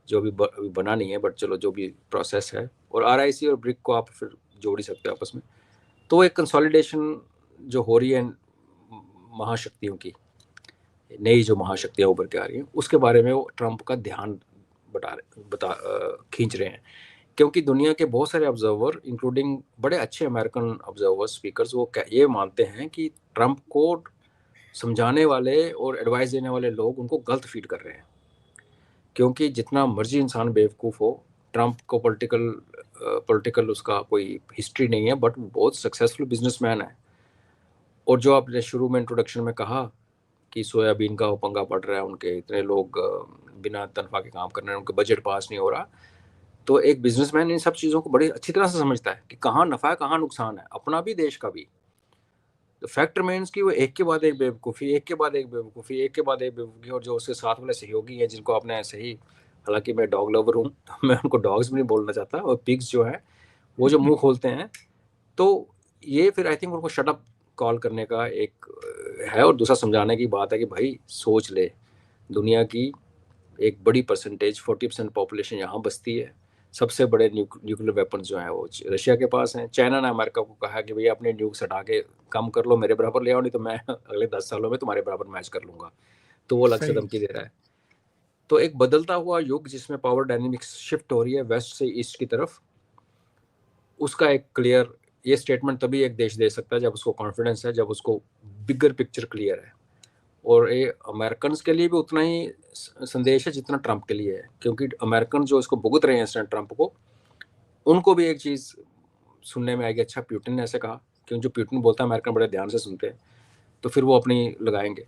जो अभी बना नहीं है, बट चलो जो भी प्रोसेस है, और RIC और ब्रिक को आप फिर जोड़ ही सकते हो आपस में। तो एक कंसोलिडेशन जो हो रही है महाशक्तियों की, नई जो महाशक्तियां उभर के आ रही हैं, उसके बारे में वो ट्रंप का ध्यान खींच रहे हैं। क्योंकि दुनिया के बहुत सारे ऑब्जर्वर, इंक्लूडिंग बड़े अच्छे अमेरिकन ऑब्जर्वर स्पीकर्स, वो ये मानते हैं कि ट्रंप को समझाने वाले और एडवाइस देने वाले लोग उनको गलत फीड कर रहे हैं। क्योंकि जितना मर्जी इंसान बेवकूफ़ हो, ट्रंप को पॉलिटिकल उसका कोई हिस्ट्री नहीं है, बट बहुत सक्सेसफुल बिजनेसमैन है। और जो आपने शुरू में इंट्रोडक्शन में कहा कि सोयाबीन का वो पंगा पड़ रहा है, उनके इतने लोग बिना तनख्वाह के काम कर रहे हैं, उनके बजट पास नहीं हो रहा, तो एक बिजनेसमैन इन सब चीज़ों को बड़ी अच्छी तरह से समझता है कि कहाँ नफ़ा है, कहाँ नुकसान है, अपना भी देश का भी। तो फैक्ट रिमेन्स कि वो एक के बाद एक बेवकूफ़ी, एक के बाद एक बेवकूफ़ी, एक के बाद एक बेवकूफ़ी, और जो उसके साथ वाले सहयोगी हैं जिनको आपने सही, हालांकि मैं डॉग लवर हूँ, मैं उनको डॉग्स भी नहीं बोलना चाहता, और पिग्स जो है वो जो मुंह खोलते हैं, तो ये फिर आई थिंक उनको शट अप कॉल करने का एक है। और दूसरा समझाने की बात है कि भाई सोच ले, दुनिया की एक बड़ी परसेंटेज 40% पॉपुलेशन यहाँ बसती है, सबसे बड़े न्यूक्लियर वेपन्स जो हैं वो रशिया के पास हैं। चाइना ने अमेरिका को कहा कि भैया अपने न्यूक्स हटा के कम कर लो, मेरे बराबर ले आओ, नहीं तो मैं अगले 10 सालों में तुम्हारे बराबर मैच कर लूँगा। तो वो अलग से सही। धमकी दे रहा है। तो एक बदलता हुआ युग जिसमें पावर डायनेमिक्स शिफ्ट हो रही है वेस्ट से ईस्ट की तरफ, उसका एक क्लियर ये स्टेटमेंट तभी एक देश दे सकता है जब उसको कॉन्फिडेंस है, जब उसको बिगर पिक्चर क्लियर है। और ये अमेरिकन के लिए भी उतना ही संदेश है जितना ट्रंप के लिए है, क्योंकि अमेरिकन जो इसको भुगत रहे हैं ट्रंप को, उनको भी एक चीज़ सुनने में आएगी, अच्छा प्यूटिन ने ऐसे कहा, क्योंकि जो प्यूटिन बोलता है अमेरिकन बड़े ध्यान से सुनते हैं, तो फिर वो अपनी लगाएंगे।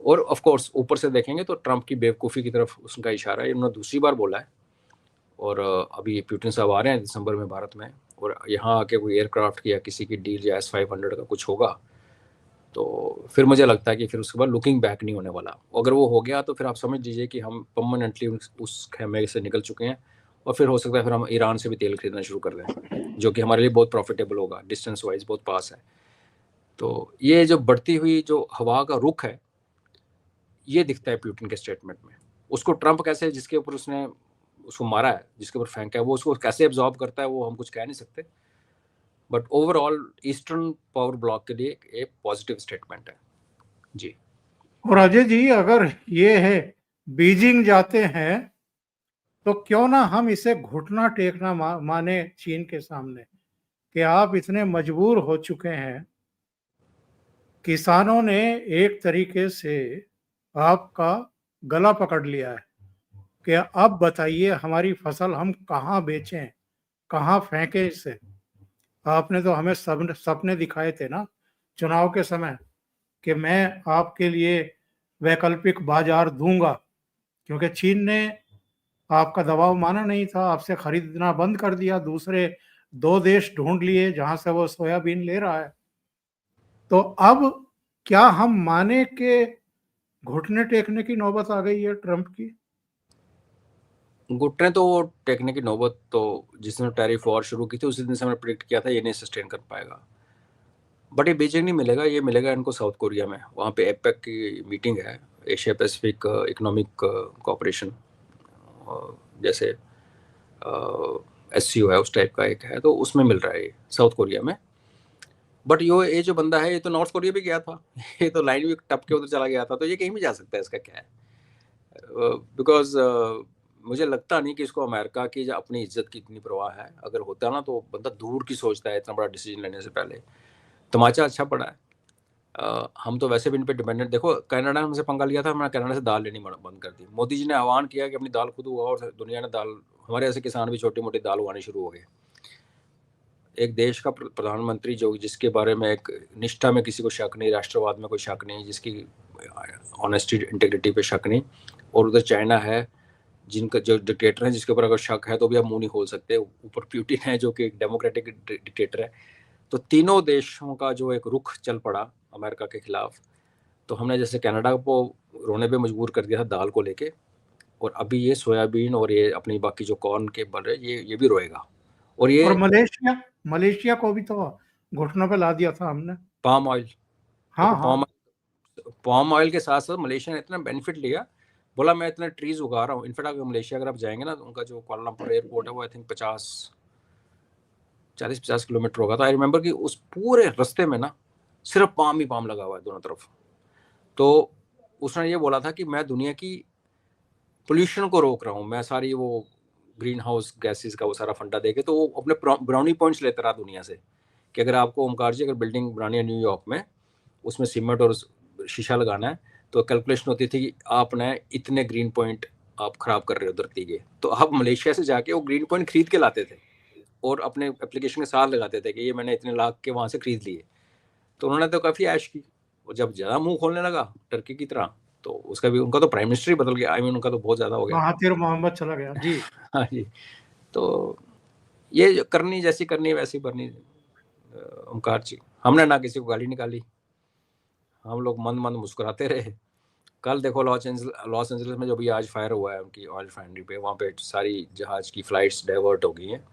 और ऑफ कोर्स ऊपर से देखेंगे तो ट्रंप की बेवकूफ़ी की तरफ उसका इशारा है, उन्होंने दूसरी बार बोला है। और अभी प्यूटिन साहब आ रहे हैं दिसंबर में भारत में, और यहाँ आके कोई एयरक्राफ्ट या किसी की डील या S-500 का कुछ होगा, तो फिर मुझे लगता है कि फिर उसके बाद लुकिंग बैक नहीं होने वाला। अगर वो हो गया तो फिर आप समझ लीजिए कि हम परमानेंटली उस खेमे से निकल चुके हैं, और फिर हो सकता है फिर हम ईरान से भी तेल खरीदना शुरू कर दें, जो कि हमारे लिए बहुत प्रॉफिटेबल होगा, डिस्टेंस वाइज बहुत पास है। तो ये जो बढ़ती हुई जो हवा का रुख है, ये दिखता है पुतिन के स्टेटमेंट में। उसको ट्रंप कैसे, जिसके ऊपर उसने उसको मारा है, जिसके ऊपर फेंका है, वो उसको कैसे एब्जॉर्ब करता है वो हम कुछ कह नहीं सकते, but overall eastern power block के लिए एक पॉजिटिव स्टेटमेंट है जी। और अजय जी, अगर ये है बीजिंग जाते हैं तो क्यों ना हम इसे घुटना टेकना माने चीन के सामने कि आप इतने मजबूर हो चुके हैं, किसानों ने एक तरीके से आपका गला पकड़ लिया है कि अब बताइए हमारी फसल हम कहाँ बेचें, कहाँ फेंकें इसे। आपने तो हमें सपने दिखाए थे ना चुनाव के समय कि मैं आपके लिए वैकल्पिक बाजार दूंगा, क्योंकि चीन ने आपका दबाव माना नहीं था, आपसे खरीदना बंद कर दिया, दूसरे 2 देश ढूंढ लिए जहां से वो सोयाबीन ले रहा है। तो अब क्या हम माने कि घुटने टेकने की नौबत आ गई है ट्रंप की? घुटने तो वो टेकने की नौबत तो जिस दिन टैरिफ वॉर शुरू की थी उसी दिन से हमने प्रिडिक्ट किया था ये नहीं सस्टेन कर पाएगा। बट ये बीजिंग नहीं मिलेगा, ये मिलेगा इनको साउथ कोरिया में। वहाँ पे एपेक की मीटिंग है, एशिया पैसिफिक इकोनॉमिक कोऑपरेशन, जैसे SCO है उस टाइप का एक है, तो उसमें मिल रहा है ये साउथ कोरिया में। बट ये जो बंदा है ये तो नॉर्थ कोरिया भी गया था ये तो लाइन भी टप के उधर चला गया था, तो ये कहीं भी जा सकता है, इसका क्या है। बिकॉज मुझे लगता नहीं कि इसको अमेरिका की अपनी इज्जत की इतनी परवाह है। अगर होता ना तो बंदा दूर की सोचता है इतना बड़ा डिसीजन लेने से पहले। तमाचा अच्छा पड़ा है। हम तो वैसे भी इन पे डिपेंडेंट, देखो कनाडा ने हमसे पंगा लिया था, हमने कनाडा से दाल लेनी बंद कर दी। मोदी जी ने आह्वान किया कि अपनी दाल खुद उगाओ, और दुनिया ने दाल, हमारे ऐसे किसान भी छोटी मोटी दाल उगानी शुरू हो गए। एक देश का प्रधानमंत्री जो, जिसके बारे में एक निष्ठा में किसी को शक नहीं, राष्ट्रवाद में कोई शक नहीं, जिसकी ऑनेस्टी इंटेग्रिटी पे शक नहीं, और उधर चाइना है जिनका जो डिक्टेटर है जिसके ऊपर अगर शक है तो भी आप मुंह नहीं खोल सकते, ऊपर पुतिन है जो कि एक डेमोक्रेटिक डिक्टेटर है। तो तीनों देशों का जो एक रुख चल पड़ा अमेरिका के खिलाफ, तो हमने जैसे कनाडा को रोने पे मजबूर कर दिया था दाल को लेके, और अभी ये सोयाबीन और ये अपनी बाकी जो कॉर्न के बन रहे ये भी रोएगा। और ये और मलेशिया को भी तो घुटनों पे ला दिया था हमने। पाम ऑयल, हाँ देखो हाँ। पाम ऑयल के साथ साथ मलेशिया ने इतना बेनिफिट लिया बोला मैं इतने ट्रीज उगा रहा हूँ। इनफैक्ट अगर मलेशिया अगर आप जाएंगे ना, तो उनका जो कुआलालंपुर एयरपोर्ट है वो आई थिंक 40-50 किलोमीटर होगा। तो आई रिमेम्बर कि उस पूरे रास्ते में ना सिर्फ पाम ही पाम लगा हुआ है दोनों तरफ। तो उसने ये बोला था कि मैं दुनिया की पोल्यूशन को रोक रहा हूँ, मैं सारी वो ग्रीन हाउस गैसेस का वो सारा फंडा देके। तो वो अपने ब्राउनी पॉइंट्स लेता रहा दुनिया से कि अगर आपको ओमकार जी अगर बिल्डिंग बनानी है न्यूयॉर्क में, उसमें सीमेंट और शीशा लगाना है, तो कैलकुलेशन होती थी कि आपने इतने ग्रीन पॉइंट आप खराब कर रहे हो धरती के। तो आप मलेशिया से जाके वो ग्रीन पॉइंट खरीद के लाते थे और अपने एप्लीकेशन के साथ लगाते थे कि ये मैंने इतने लाख के वहाँ से खरीद लिए। तो उन्होंने तो काफ़ी ऐश की। और जब ज़्यादा मुंह खोलने लगा टर्की की तरह, तो उसका भी, उनका तो प्राइम मिनिस्टर ही बदल गया। आई मीन उनका तो बहुत ज़्यादा हो गया। महातिर मोहम्मद चला गया जी। हाँ जी। तो ये करनी जैसी करनी वैसी करनी। ओमकार जी, हमने ना किसी को गाली निकाली, हम लोग मंद मंद मुस्कुराते रहे। कल देखो लॉस एंजलिस में जो भी आज फायर हुआ है उनकी ऑयल रिफाइनरी पे, वहाँ पे सारी जहाज की फ्लाइट्स डाइवर्ट हो गई हैं।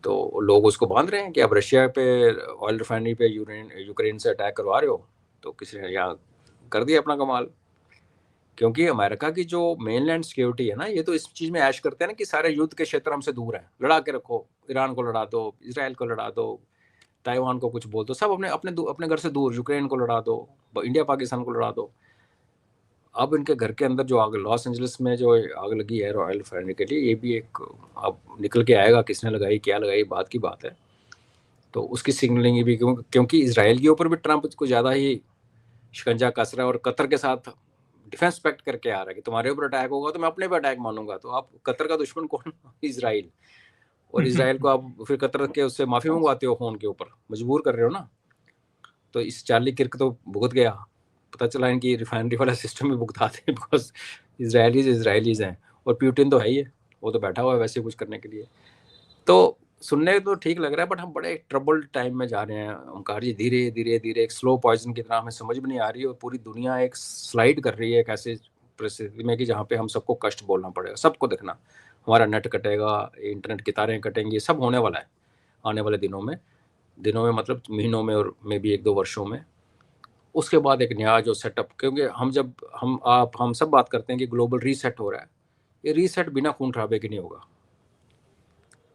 तो लोग उसको बांध रहे हैं कि अब रशिया पे ऑयल रिफाइनरी पे यूक्रेन से अटैक करवा रहे हो। तो किसी ने यहाँ कर दिया अपना कमाल। क्योंकि अमेरिका की जो मेनलैंड सिक्योरिटी है ना, ये तो इस चीज़ में ऐश करते हैं ना कि सारे युद्ध के क्षेत्र हमसे दूर हैं, लड़ा के रखो, ईरान को लड़ा दो, इसराइल को लड़ा दो, ताइवान को कुछ बोल दो, सब अपने अपने अपने घर से दूर, यूक्रेन को लड़ा दो, इंडिया पाकिस्तान को लड़ा दो। अब इनके घर के अंदर जो आग लॉस एंजलिस में जो आग लगी है ऑयल रिफाइनरी के लिए, ये भी एक अब निकल के आएगा किसने लगाई क्या लगाई, बात की बात है। तो उसकी सिग्नलिंग भी क्योंकि इसराइल के ऊपर भी ट्रंप को ज़्यादा ही शिकंजा कस रहा है और कतर के साथ डिफेंस पैक्ट करके आ रहा है कि तुम्हारे ऊपर अटैक होगा तो मैं अपने पे अटैक मानूंगा। तो आप कतर का दुश्मन कौन? इसराइल। और इसराइल को आप फिर कतर के उससे माफ़ी मंगवाते हो, फ़ोन के ऊपर मजबूर कर रहे हो ना। तो इस चार्ली किर्क तो भुगत गया, पता चला इनकी रिफाइनरी वाला सिस्टम भी भुगताते हैं, बिकॉज इसराइलीज हैं। और प्यूटिन तो है ही है, वो तो बैठा हुआ है वैसे कुछ करने के लिए। तो सुनने तो ठीक लग रहा है, बट हम बड़े ट्रबल्ड टाइम में जा रहे हैं ओमकार जी। धीरे धीरे धीरे एक स्लो पॉइजन की तरह हमें समझ में नहीं आ रही है, और पूरी दुनिया एक स्लाइड कर रही है एक ऐसे परिस्थिति में कि जहाँ पे हम सबको कष्ट बोलना पड़ेगा, सबको देखना, हमारा नेट कटेगा, इंटरनेट की तारें कटेंगी, सब होने वाला है आने वाले दिनों में मतलब महीनों में, और मे भी 1-2 वर्षों में। उसके बाद एक नया जो सेटअप, क्योंकि हम सब बात करते हैं कि ग्लोबल रीसेट हो रहा है, ये रीसेट बिना खून खराबे के नहीं होगा।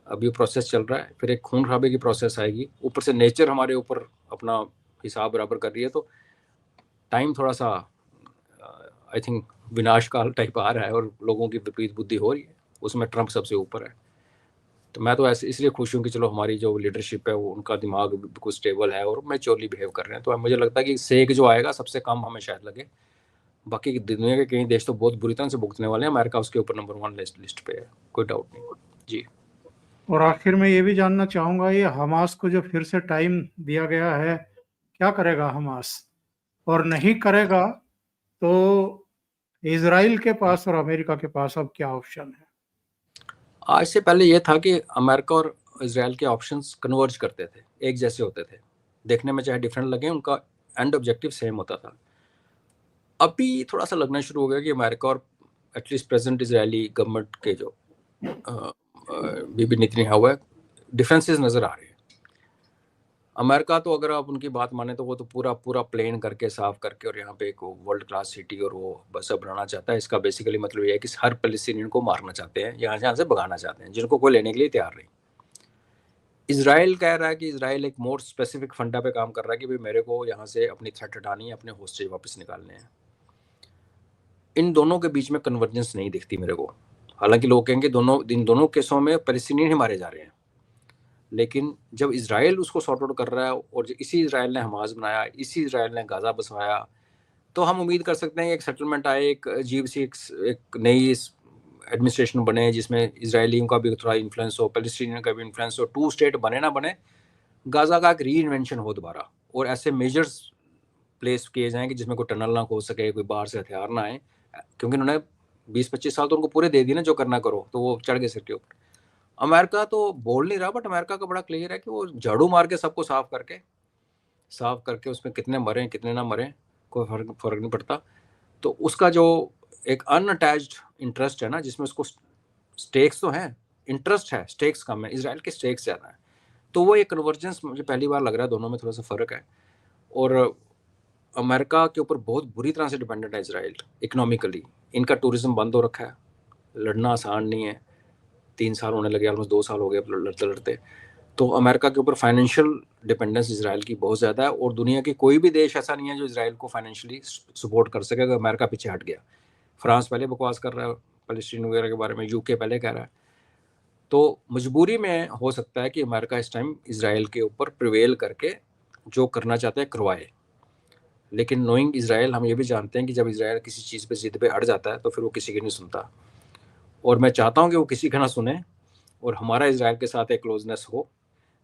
अभी प्रोसेस चल रहा है, फिर एक खून खराबे की प्रोसेस आएगी, ऊपर से नेचर हमारे ऊपर अपना हिसाब बराबर कर रही है। तो टाइम थोड़ा सा आई थिंक विनाश काल टाइप आ रहा है, और लोगों की विपरीत बुद्धि हो रही है, उसमें ट्रंप सबसे ऊपर है। तो मैं तो ऐसे इसलिए खुश हूँ कि चलो हमारी जो लीडरशिप है वो, उनका दिमाग बिल्कुल स्टेबल है और मैच्योरली बिहेव कर रहे हैं। तो मुझे लगता है कि सेक जो आएगा सबसे कम हमें शायद लगे। बाकी दुनिया के कई देश तो बहुत बुरी तरह से भुगतने वाले हैं, अमेरिका उसके ऊपर नंबर 1 लिस्ट पे है, कोई डाउट नहीं जी। और आखिर में ये भी जानना चाहूंगा, ये हमास को जो फिर से टाइम दिया गया है, क्या करेगा हमास? और नहीं करेगा तो इजराइल के पास और अमेरिका के पास अब क्या ऑप्शन है? आज से पहले ये था कि अमेरिका और इसराइल के ऑप्शंस कन्वर्ज करते थे, एक जैसे होते थे, देखने में चाहे डिफरेंट लगे, उनका एंड ऑब्जेक्टिव सेम होता था। अभी थोड़ा सा लगना शुरू हो गया कि अमेरिका और एटलीस्ट प्रेजेंट इजरायली गवर्नमेंट के जो बीबी नेतन्याहू है, डिफरेंसेस नज़र आ रहे हैं। अमेरिका तो अगर आप उनकी बात माने तो वो तो पूरा पूरा प्लेन करके साफ करके और यहाँ पे एक वर्ल्ड क्लास सिटी और वो बस बनाना चाहता है। इसका बेसिकली मतलब ये है कि हर पैलेस्टीनियन को मारना चाहते हैं, यहाँ से भगाना चाहते हैं, जिनको कोई लेने के लिए तैयार नहीं। इसराइल कह रहा है कि इसराइल एक मोर स्पेसिफिक फंडा पे काम कर रहा है कि भाई मेरे को यहाँ से अपनी थ्रेट हटानी है, अपने होस्टेज वापस निकालने हैं। इन दोनों के बीच में कन्वर्जेंस नहीं दिखती मेरे को। हालांकि लोग कहेंगे इन दोनों केसों में पैलेस्टीनियन ही मारे जा रहे हैं, लेकिन जब इसराइल उसको सॉर्ट आउट कर रहा है और इसी इसराइल ने हमास बनाया, इसी इसराइल ने गाजा बसवाया, तो हम उम्मीद कर सकते हैं कि एक सेटलमेंट आए, एक अजीब सी एक नई एडमिनिस्ट्रेशन बने जिसमें इसराइलियों का भी थोड़ा इन्फ्लुएंस हो, पैलेस्टीनियन का भी इन्फ्लुएंस हो, 2 स्टेट बने ना बने, गाजा का एक री इन्वेंशन हो दोबारा, और ऐसे मेजर्स प्लेस किए जाएँ कि जिसमें कोई टनल ना हो सके, कोई बाहर से हथियार ना आए, क्योंकि उन्होंने 20-25 साल तो उनको पूरे दे दिए ना, जो करना करो, तो वो चढ़ गए सिर के ऊपर। अमेरिका तो बोल नहीं रहा, बट अमेरिका का बड़ा क्लियर है कि वो झाड़ू मार के सबको साफ करके उसमें कितने मरें कितने ना मरें कोई फर्क नहीं पड़ता। तो उसका जो एक अनअटैच्ड इंटरेस्ट है ना, जिसमें उसको स्टेक्स तो हैं, इंटरेस्ट है, स्टेक्स कम है, इसराइल के स्टेक्स ज़्यादा है। तो वो एक कन्वर्जेंस मुझे पहली बार लग रहा है, दोनों में थोड़ा सा फ़र्क है। और अमेरिका के ऊपर बहुत बुरी तरह से डिपेंडेंट है इजराइल इकोनॉमिकली। इनका टूरिज्म बंद हो रखा है, लड़ना आसान नहीं है, 3 साल होने लगे, ऑलमोस्ट 2 साल हो गए लड़ते लड़ते। तो अमेरिका के ऊपर फाइनेंशियल डिपेंडेंस इजराइल की बहुत ज़्यादा है, और दुनिया के कोई भी देश ऐसा नहीं है जो इजराइल को फाइनेंशियली सपोर्ट कर सके अगर अमेरिका पीछे हट गया। फ्रांस पहले बकवास कर रहा है पैलेस्टीन वगैरह के बारे में, यूके पहले कह रहा है। तो मजबूरी में हो सकता है कि अमेरिका इस टाइम इजराइल के ऊपर प्रिवेल करके जो करना चाहते हैं करवाए। लेकिन नोइंग इजराइल, हम ये भी जानते हैं कि जब इजराइल किसी चीज़ पे जिद पे अड़ जाता है तो फिर वो किसी की नहीं सुनता। और मैं चाहता हूँ कि वो किसी का ना सुने, और हमारा इजराइल के साथ एक क्लोजनेस हो।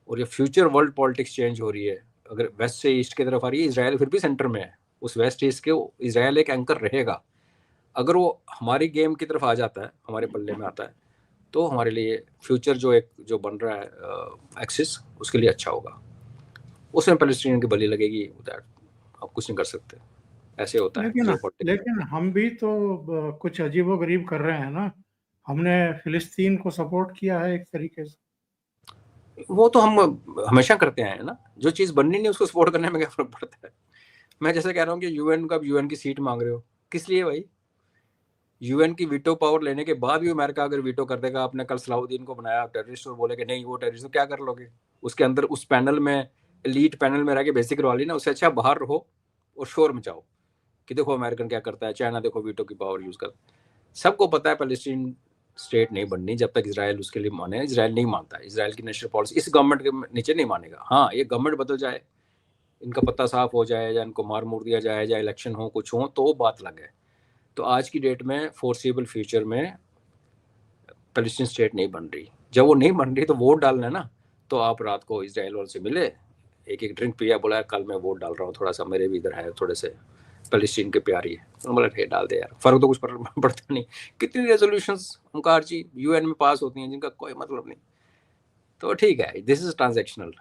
और ये फ्यूचर वर्ल्ड पॉलिटिक्स चेंज हो रही है, अगर वेस्ट से ईस्ट की तरफ आ रही है, इजराइल फिर भी सेंटर में है। उस वेस्ट ईस्ट के इजराइल एक एंकर रहेगा। अगर वो हमारी गेम की तरफ आ जाता है, हमारे पल्ले में आता है, तो हमारे लिए फ्यूचर जो बन रहा है एक्सिस, उसके लिए अच्छा होगा। उसमें पैलेस्टीनियन की बलि लगेगी, आप कुछ नहीं कर सकते, ऐसे होता है लेकिन हम भी तो कुछ अजीबोगरीब कर रहे हैं ना। हमने फिलिस्तीन को सपोर्ट किया है एक तरीके से। वो तो हम हमेशा करते हैं ना, जो चीज़ बननी नहीं उसको सपोर्ट करने में क्या फर्क पड़ता है। मैं जैसे कह रहा हूँ कि यूएन की सीट मांग रहे हो, किस लिए भाई? यूएन की वीटो पावर लेने के बाद भी अमेरिका अगर वीटो कर देगा, आपने कल सलाउद्दीन को बनाया टेररिस्ट और बोले कि नहीं वो टेररिस्ट, तो क्या कर लोगे? उसके अंदर उस पैनल में, एलीट पैनल में रह के बेसिक करवा ली ना, उससे अच्छा बाहर रहो और शोर मचाओ कि देखो अमेरिकन क्या करता है, चाइना देखो वीटो की पावर यूज कर। सबको पता है पैलेस्टीन स्टेट नहीं बननी जब तक इजराइल उसके लिए माने। इजराइल नहीं मानता, इजराइल की नेशनल पॉलिसी इस गवर्नमेंट के नीचे नहीं मानेगा। हाँ, ये गवर्नमेंट बदल जाए, इनका पत्ता साफ हो जाए, या इनको मार मुर दिया जाए, या इलेक्शन हो, कुछ हो, तो बात अलग है। तो आज की डेट में फोर्सेबल फ्यूचर में पैलेस्टीन स्टेट नहीं बन रही। जब वो नहीं बन रही तो वोट डालना है ना, तो आप रात को इजराइल वालों से मिले, एक एक ड्रिंक पिया, बोला कल मैं वोट डाल रहा हूँ, थोड़ा सा मेरे भी इधर है, थोड़े से पैलेस्टीन के प्यारी है, तो बोला ठीक डाल दे यार, फर्क तो कुछ पड़ता नहीं। कितनी रेजोल्यूशंस ओंकार जी यूएन में पास होती हैं जिनका कोई मतलब नहीं, तो ठीक है, दिस इज ट्रांजेक्शनल।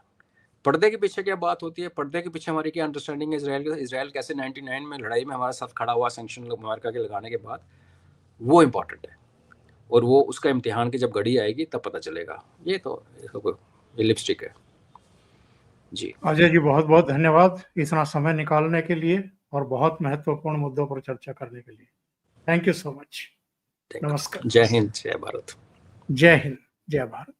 पर्दे के पीछे क्या बात होती है, पर्दे के पीछे हमारी क्या अंडरस्टैंडिंग है इजराइल कैसे 99 में लड़ाई में हमारे साथ खड़ा हुआ सैंक्शन अमेरिका के लगाने के बाद, वो इम्पोर्टेंट है। और वो उसका इम्तिहान की जब घड़ी आएगी तब पता चलेगा। ये तो ये लिपस्टिक है जी। अजय जी, बहुत बहुत धन्यवाद इतना समय निकालने के लिए और बहुत महत्वपूर्ण मुद्दों पर चर्चा करने के लिए। Thank you so much. नमस्कार। जय हिंद, जय भारत। जय हिंद, जय भारत।